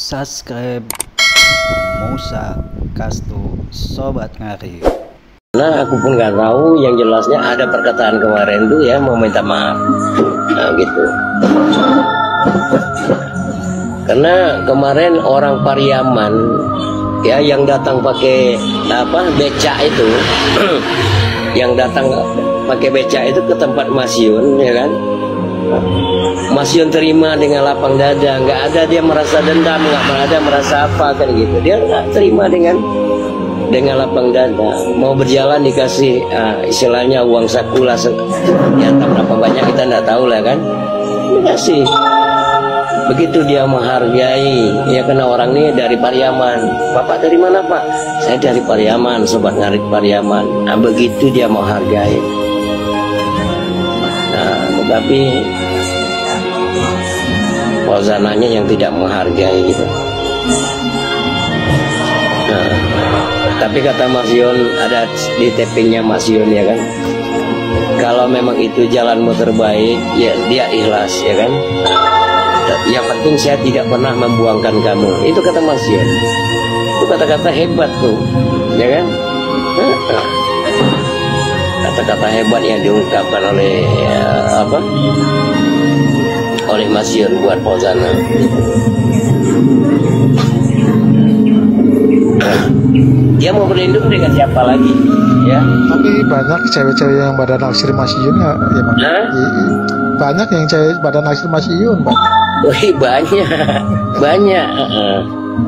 subscribe Musa Kastu Sobat Ngari. Nah, aku pun nggak tahu, yang jelasnya ada perkataan kemarin tuh ya mau minta maaf, nah gitu. Karena kemarin orang Pariaman ya yang datang pakai beca itu, yang datang pakai beca itu ke tempat Mas Yun, ya kan? Mas Yun terima dengan lapang dada, nggak ada dia merasa dendam, nggak ada merasa apa kan gitu. Dia nggak terima dengan lapang dada. Mau berjalan dikasih istilahnya uang saku lah, ya berapa banyak kita nggak tahu lah kan, dikasih. Begitu dia menghargai, ya karena orang ini dari Pariaman. Bapak dari mana Pak? Saya dari Pariaman, Sobat Ngarit Pariaman. Nah, begitu dia menghargai. Nah, tetapi Fauzananya yang tidak menghargai gitu. Nah, tapi kata Mas Yun, ada di tappingnya Mas Yun ya kan, kalau memang itu jalanmu terbaik, ya dia ikhlas ya kan. Yang penting saya tidak pernah membuangkan kamu. Itu kata Mas Yun. Itu kata-kata hebat tuh, ya kan? Kata-kata hebat yang diungkapkan oleh oleh Mas Yun buat Fauzana. Dia mau berlindung dengan siapa lagi? Ya. Tapi banyak cewek-cewek yang pada naksir Mas Yun ya, Bang. Banyak yang cewek pada naksir Mas Yun, Bang. Wih, banyak.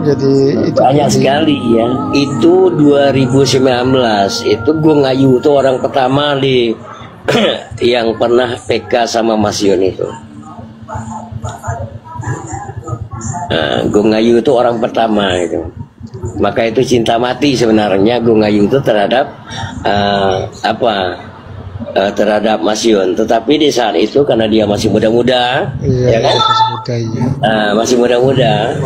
Jadi itu banyak sekali ya. Itu 2019 itu gue ngayu tuh orang pertama di yang pernah PK sama Mas Yun itu. Gue ngayu itu orang pertama itu. Maka itu cinta mati sebenarnya gue ngayu itu terhadap terhadap Mas Yun. Tetapi di saat itu karena dia masih muda-muda, ya kan? Masih muda-muda.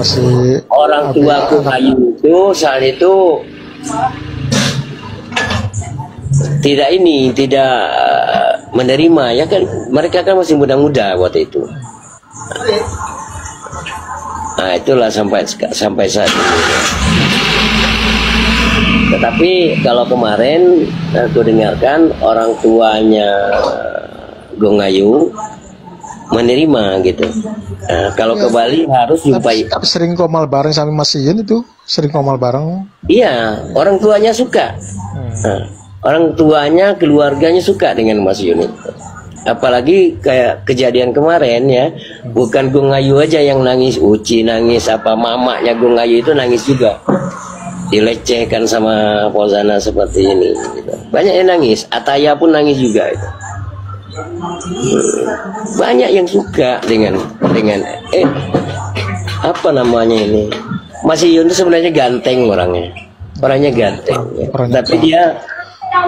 Orang tua aku ngayu itu saat itu tidak menerima ya kan, mereka kan masih muda-muda waktu itu. Nah, itulah sampai saat ini. Tetapi kalau kemarin aku dengarkan orang tuanya Gongayu menerima gitu. Nah, kalau ke Bali harus jumpai. Sering komal bareng sama Mas Yun itu? Sering komal bareng? Iya, orang tuanya suka. Nah, orang tuanya, keluarganya suka dengan Mas Yun itu. Apalagi kayak kejadian kemarin ya, bukan Gongayu aja yang nangis, Uci nangis, mamanya Gongayu itu nangis juga. Dilecehkan sama Fauzana seperti ini gitu. Banyak yang nangis, Ataya pun nangis juga itu. Banyak yang suka dengan apa namanya ini. Mas Yun itu sebenarnya ganteng orangnya ganteng ya. Tapi dia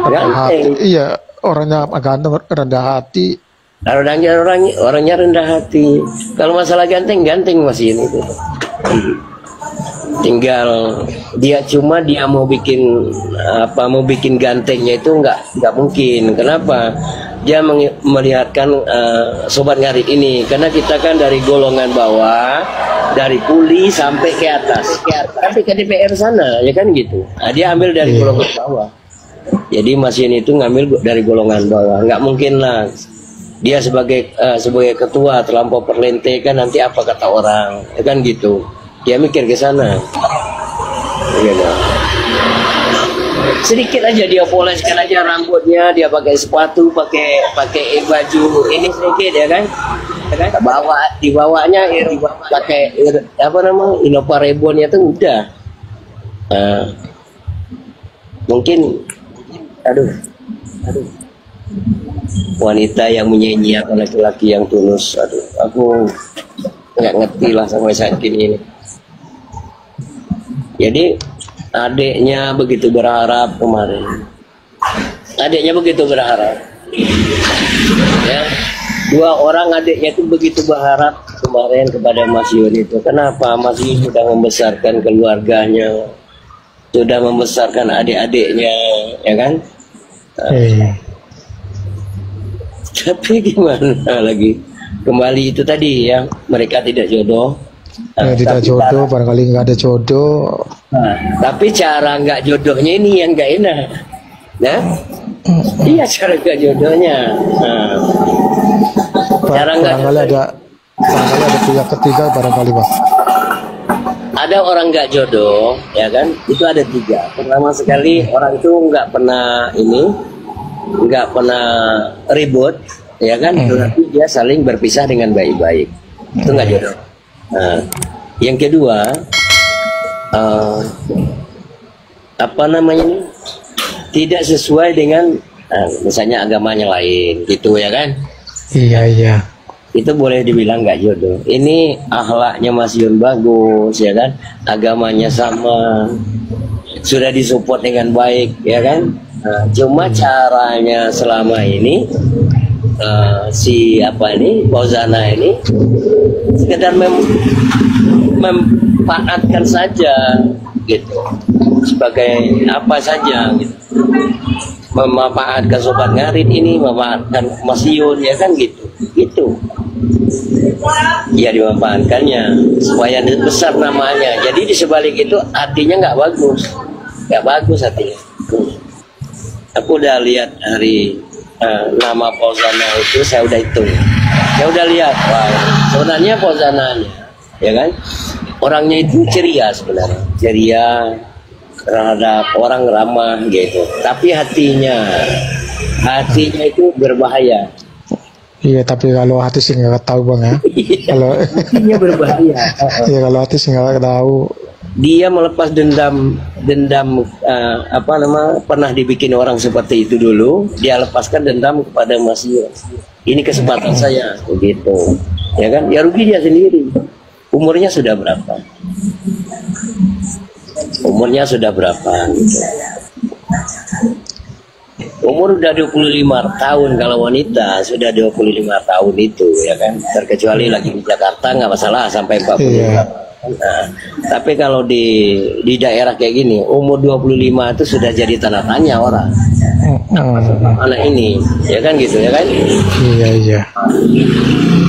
ganteng. Iya, orangnya ganteng, rendah hati. Orangnya rendah hati. Kalau masalah ganteng Mas Yun itu. Tinggal dia mau bikin gantengnya itu nggak mungkin. Kenapa? Dia melihatkan Sobat Ngarit ini, karena kita kan dari golongan bawah, dari kuli sampai ke atas, tapi ke DPR sana ya kan gitu. Nah, dia ambil dari golongan bawah. Jadi Mas Yun itu ngambil dari golongan bawah. Nggak mungkin lah dia sebagai ketua terlampau perlentekan, nanti apa kata orang ya kan gitu. Dia mikir ke sana. Sedikit aja dia poleskan aja rambutnya, dia pakai sepatu, pakai baju ini sedikit ya kan. Dibawanya pakai Innova Reborn-nya tuh udah. Mungkin wanita yang menyanyiakan laki-laki yang tulus. Aku nggak ngerti lah sampai saat ini. Jadi adiknya begitu berharap kemarin. Ya, dua orang adiknya itu begitu berharap kemarin kepada Mas Yun itu. Kenapa? Mas Yun sudah membesarkan keluarganya, sudah membesarkan adik-adiknya, ya kan? Tapi gimana lagi? Kembali itu tadi ya, mereka tidak jodoh. Yang tidak Tapi jodoh, barangkali nggak ada jodoh. tapi cara nggak jodohnya ini yang nggak enak. Nah, iya cara nggak jodohnya. Nah, cara nggak Barangkali ada pihak ketiga barangkali Bang. ada orang nggak jodoh, ya kan? Itu ada 3. Pertama sekali orang itu nggak pernah ribut, ya kan? Tapi dia saling berpisah dengan baik-baik. Itu nggak jodoh. Nah, yang kedua, apa namanya? Tidak sesuai dengan, misalnya agamanya lain, gitu ya kan? Iya. Itu boleh dibilang nggak jodoh. Ini akhlaknya Mas Yun bagus, ya kan? Agamanya sama, sudah disupport dengan baik, ya kan? Nah, cuma caranya selama ini si Fauzana ini sekedar memanfaatkan saja, gitu, sebagai apa saja, gitu. Memanfaatkan Sobat Ngarit ini, memanfaatkan Mas Yun, ya kan, gitu. Ya dimanfaatkannya supaya besar namanya. Jadi di sebalik itu hatinya nggak bagus hatinya. Aku udah lihat dari nama Fauzana itu, saya udah hitung, saya udah lihat, wah, sebenarnya Fauzananya, ya kan, orangnya itu ceria sebenarnya, ceria terhadap orang, ramah gitu. Tapi hatinya itu berbahaya. Iya, tapi kalau hati sih nggak tahu Bang ya. Kalau Hatinya berbahaya. ya kalau hati sih nggak tahu. Dia melepas dendam pernah dibikin orang seperti itu dulu, dia lepaskan dendam kepada Mas Yun. Ini kesempatan saya, begitu, ya kan? Ya rugi dia sendiri. Umurnya sudah berapa? Gitu. Umur udah 25 tahun, kalau wanita sudah 25 tahun itu, ya kan? Terkecuali lagi di Jakarta nggak masalah sampai 45. Iya. Nah, tapi kalau di daerah kayak gini, umur 25 itu sudah jadi tanda tanya orang. Anak ini, ya kan, gitu, ya kan? Iya.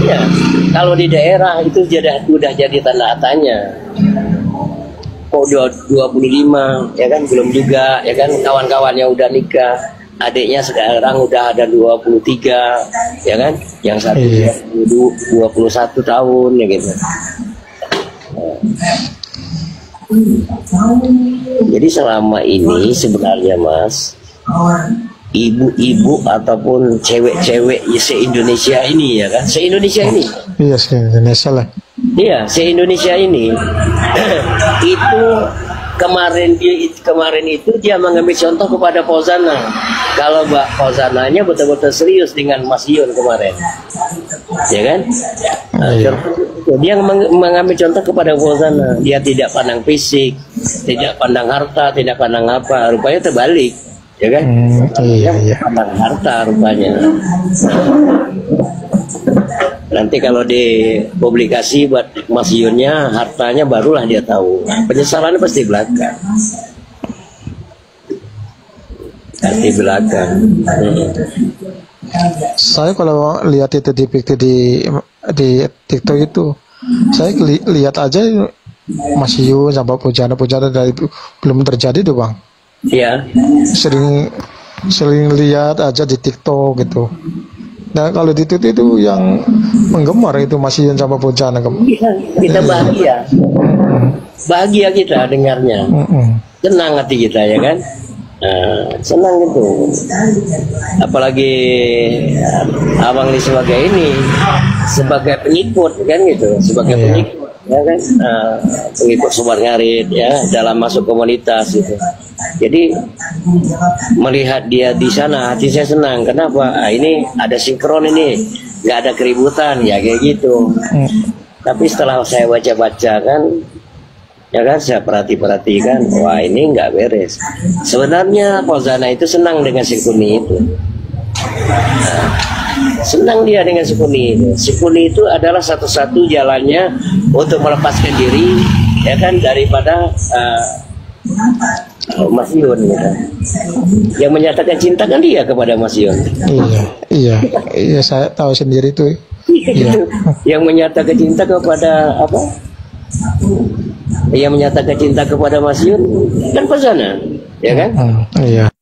Ya, kalau di daerah itu udah jadi tanda tanya. Kok 25, ya kan, belum juga, ya kan, kawan-kawannya udah nikah. Adiknya sekarang udah ada 23, ya kan? Yang satu 21 tahun, ya gitu. Jadi selama ini sebenarnya Mas, ibu-ibu ataupun cewek-cewek se-Indonesia ini, ya kan? Se-Indonesia ini. Iya, se-Indonesia lah. Iya, se-Indonesia ini itu kemarin itu dia mengambil contoh kepada Fauzana. Kalau Mbak Fauzananya betul-betul serius dengan Mas Yun kemarin, ya kan? Dia mengambil contoh kepada Fauzana. Dia tidak pandang fisik, tidak pandang harta, tidak pandang apa. Rupanya terbalik, ya kan? Dia pandang harta rupanya. Nanti kalau di publikasi buat Mas Yunnya, hartanya barulah dia tahu. Penyesalannya pasti belakang. Pasti belakang. Saya kalau lihat itu di TikTok itu, saya lihat aja Mas Yun sama pujana dari belum terjadi tuh Bang. Iya. Sering lihat aja di TikTok gitu. Nah kalau di TikTok itu yang menggemar itu Mas Yun sama pujana. Iya, kita bahagia. Bahagia kita dengarnya. Senang hati kita, ya kan? Senang itu. Apalagi abang ini sebagai pengikut, kan gitu, sebagai pengikut, ya kan, pengikut Sobat Ngarit, ya, dalam masuk komunitas itu. Jadi melihat dia di sana, hati saya senang. Kenapa? Ini ada sinkron, ini nggak ada keributan, ya kayak gitu. Tapi setelah saya baca-baca kan, ya kan, saya perhatikan, wah ini nggak beres. Sebenarnya Fauzana itu senang dengan si Kuni itu. Senang dia dengan si Kuni itu. Si Kuni itu adalah satu-satu jalannya untuk melepaskan diri, ya kan, daripada Mas Yun, gitu. Yang menyatakan cinta kan dia kepada Mas Yun. Iya, saya tahu sendiri tuh. Gitu. Yang menyatakan cinta kepada Ia menyatakan cinta kepada Mas Yun, kan pesanan, ya kan? Iya.